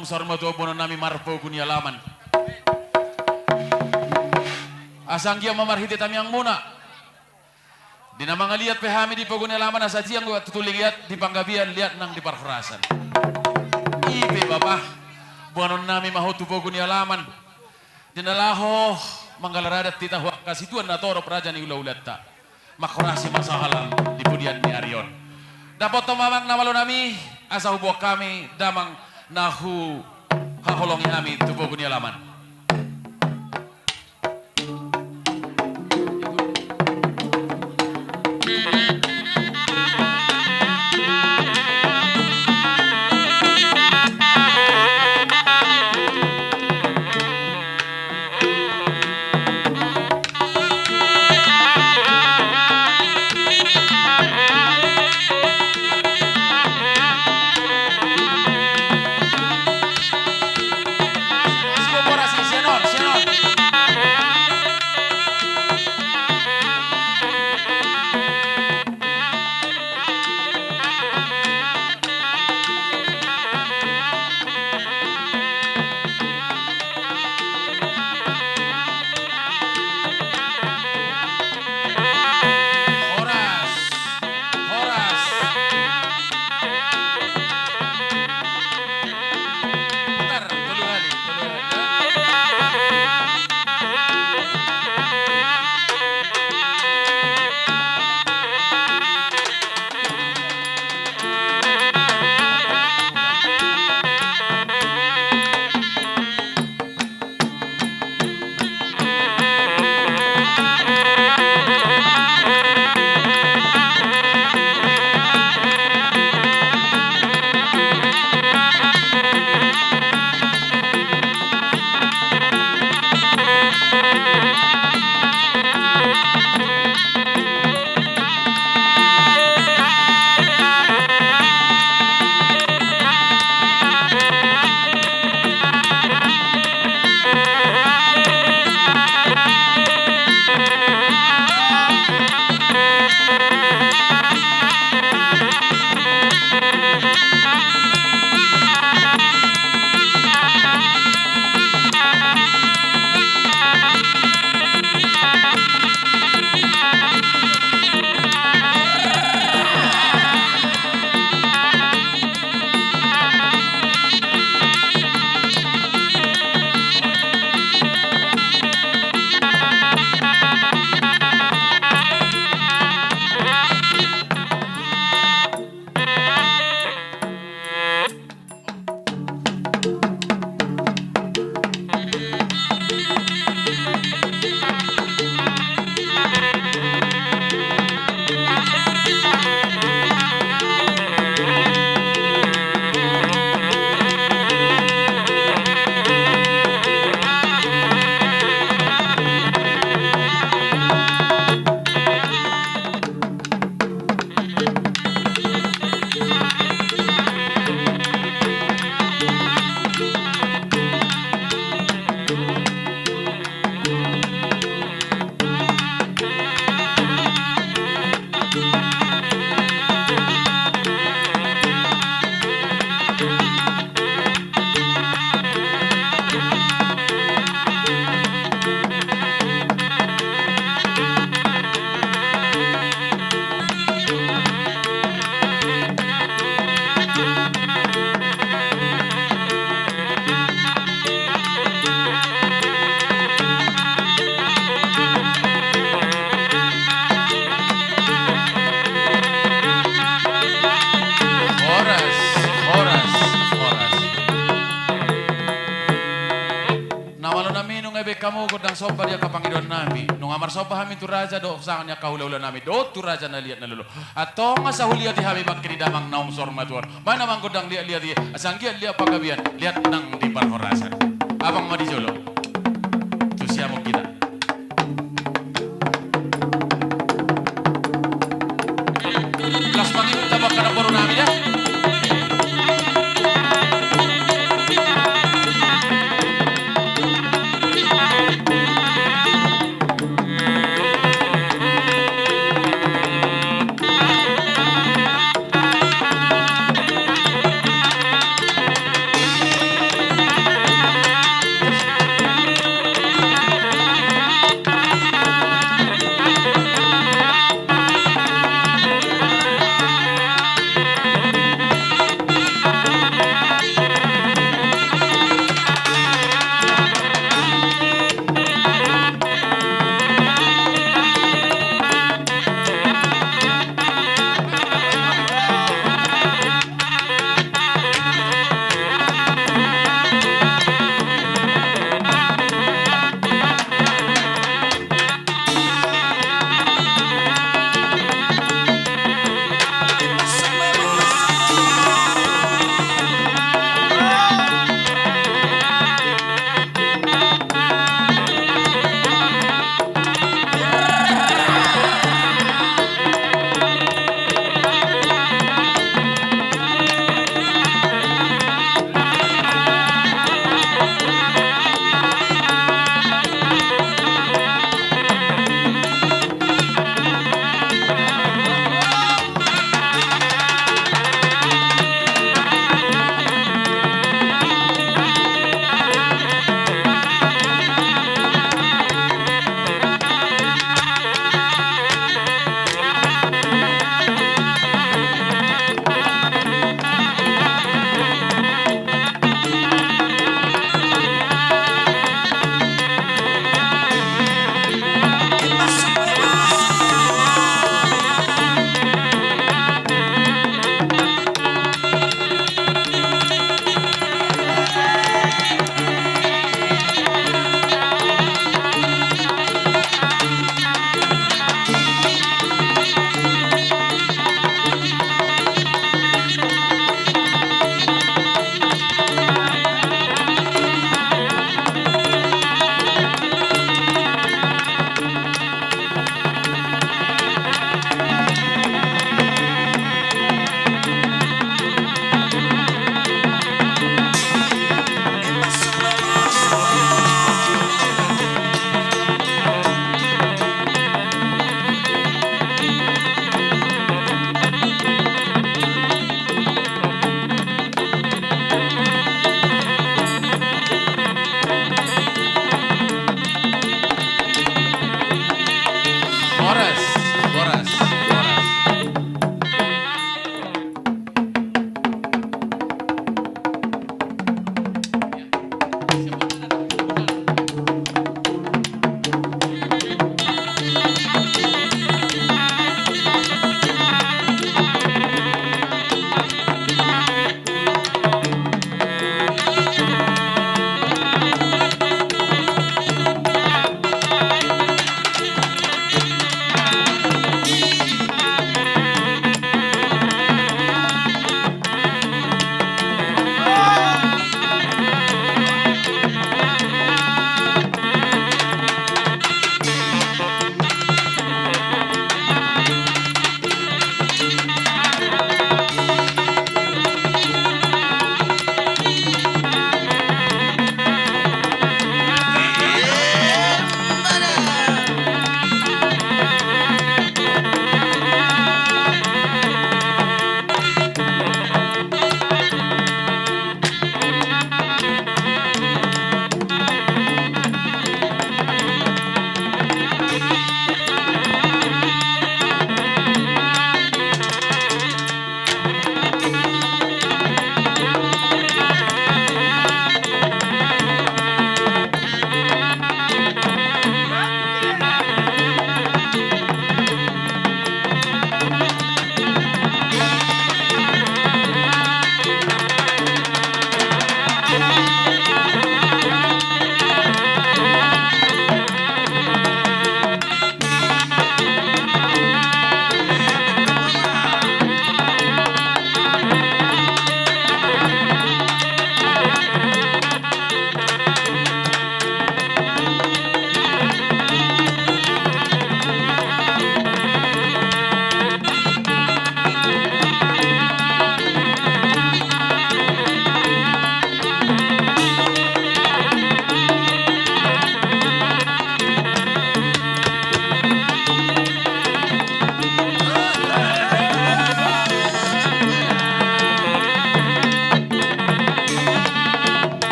naum sarma to bono nami marpo kunia laman. Asanggia mamarhiti tami yang muna. Di nama ngeliat pehami di pogunia laman asaji yang gua tutuling lihat di panggabian lihat nang di parfrasan. Ibe bapak bono nami mahutu pogunia laman. Dinalaho manggalaраdat tita huak kasituan na toro praja ni ulah-ulat ta. Makorasi masahalam di budian ni Arion. Dapat tomamang namalo nami asa hubuak kami damang nahu haholongi kami tubuh kunia laman. Kamu godang sopa dia kapangidon nami. Nung amar sopa hami tu raja do sangnya kahula-hula nami. Do tu raja na liat na lulu. Atau nga sa huliat di hami bakri damang naum sorma tuar. Mana mang godang liat-liat dia. Asang liat liat pagabian. Liat nang di parhorasan. Abang madijolo. Tu siamo kita. Las pangidon tabak kana poro nami ya.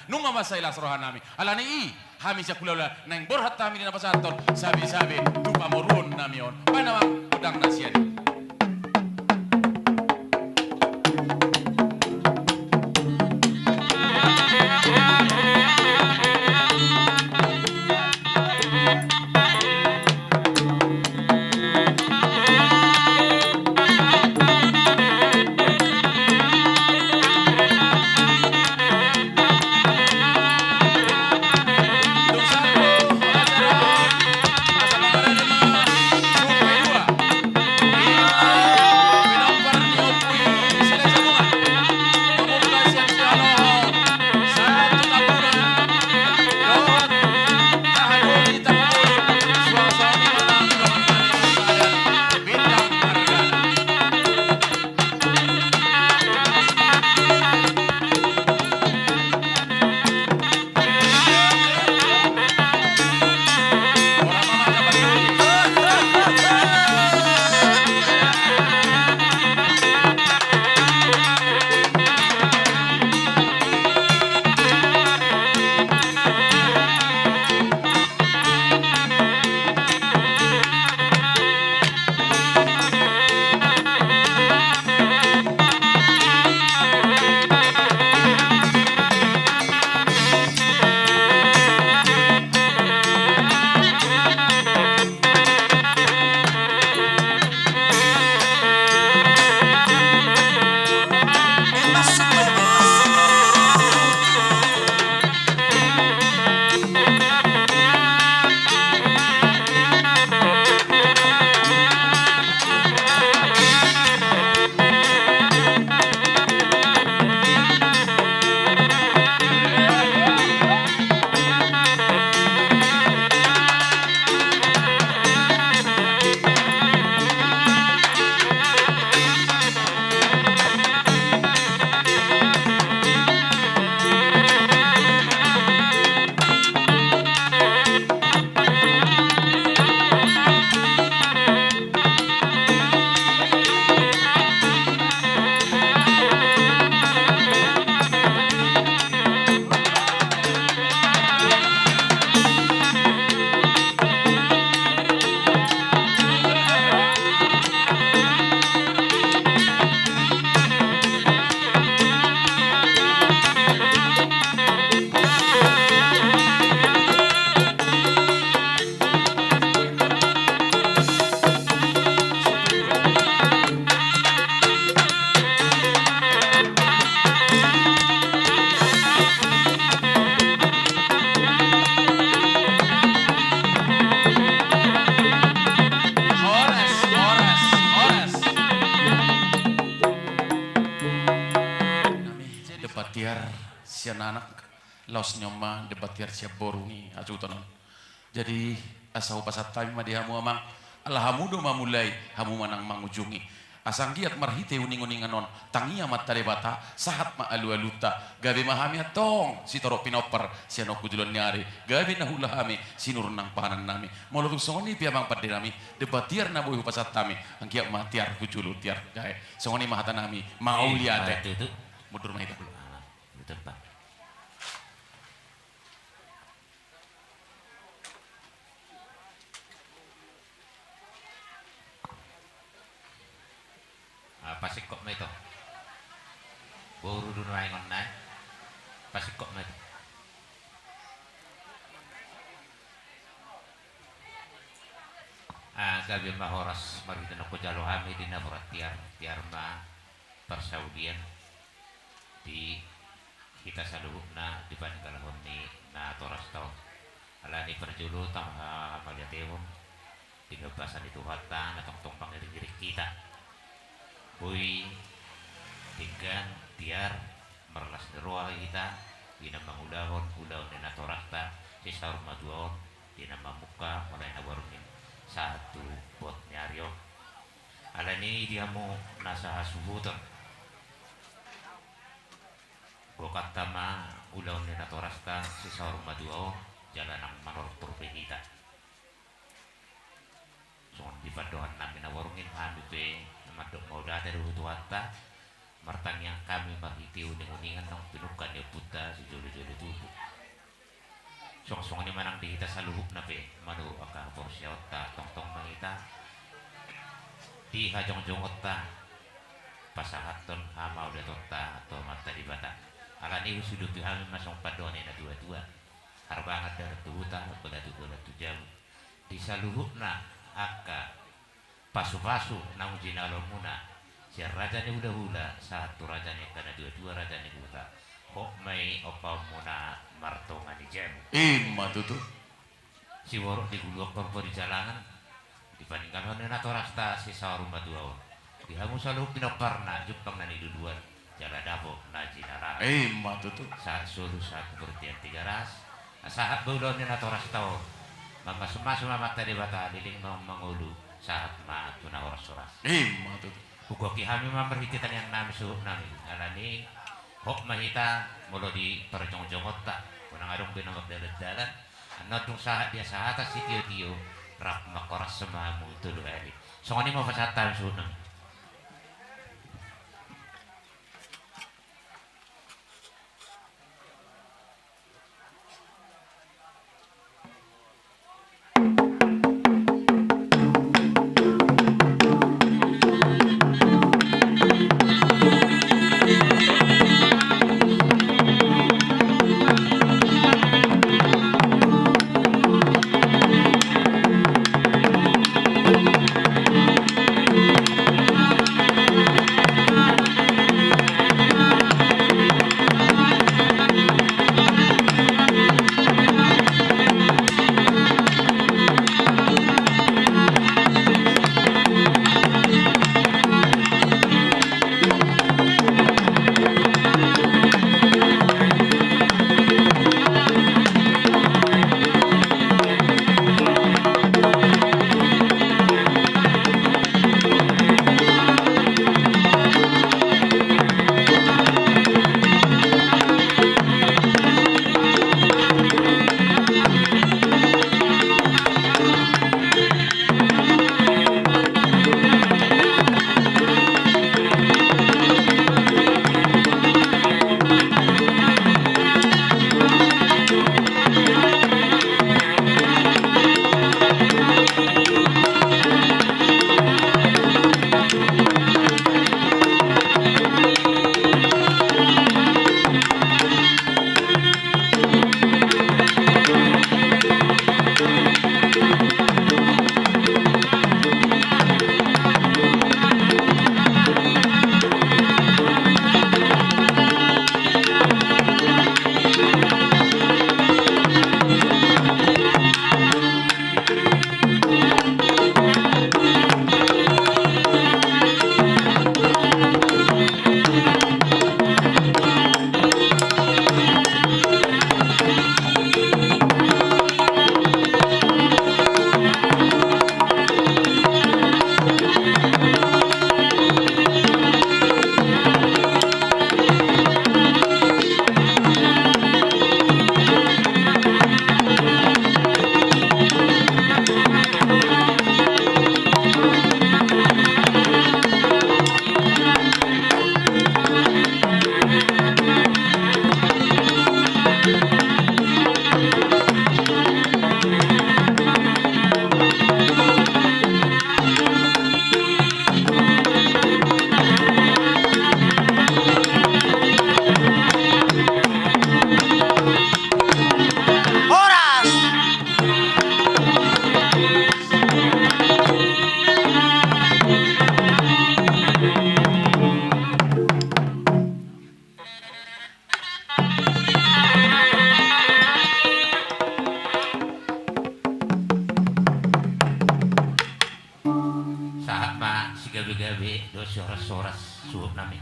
nunga masailah sorohan nami alani i hami sakulala nang borhat tami dina pasaton sabi-sabi dupa morun nami on pana pedang nasiani. Laos nyoma debatiar siap borungi acutan. Jadi asau pasat tami madi hamu amang Allah hamudo mamulai hamu manang mangujungi. Asang giat marhite uning-uningan non tangia mat tarebata sahat ma alu-aluta gabe mahami atong si torok pinoper si anoku julon nyari gabe nahulah hami sinur nang panan nami molutuk songoni piamang padde nami debatiar na boy pasat tami angkiak mah tiar kujulu tiar gae songoni mahata nami mau liate mundur mah itu betul Pak. Pasikok na ito. Buru dun raingon na. Pasikok na ito. Gabi mahoras maritan ako jalo hami din na tiar ma persaudian di kita sa lubuk na di pangalahon ni na toras tao. Ala ni perjulu tang maliatewon tigabasan itu hata na tong pangirigirik kita. Boy tinggan tiar merlas deroa kita dina mangudahon dina torakta si saur maduon dina mamuka mulai nawarunin satu bot nyaryo alani dia mau nasa subuton bokat tama udaon dina torakta si saur maduon jalan ang manor turpe kita soon di padohan namin nawarungin hami pe madok mau data dulu tuata martang yang kami marhiti uning-uningan ng pinukan ni puta si jolo-jolo tubuh. Song-song ni manang di kita sa luhuk na pe, manu aka porsyaot ta, tong-tong mangita. Di hajong-jongot ta, pasahaton hamaw da tota atau mata di bata. Alani usudut kami masong padone na dua-dua. Harbangat dari tuhuta, balatu-balatu jauh. Di saluhuk na aka pasu-pasu nang jinalo muna. Si raja ni hula-hula, satu raja ni kana dua-dua raja ni hula. Kok may opa muna martongan di jam. Matutu. Si worok di guluak pampo di jalanan. Dibandingkan honen atau rasta si sawarum batuaw. Di hamu saluhuk pinoparna, jupang nani duduan. Jala dabo na jinarang. Matutu. Saat sulu saat bertian 3 ras. Saat baulon ni atau rasta. Mama suma mata di bata liling mangulu saat ma tuna oras-oras. Matutu. Hugoki kami memperhitikan yang nami suhuk nami. Alani hok mahita mulo di perjong-jongot tak. Kunang adong binamag dalat-dalat. Anodong saat dia saat si tiyo-tiyo. Rak makoras semamu tulu ali. So ngani mo pasatan suhuk nami. gabi-gabi do soras-soras suhuk nami.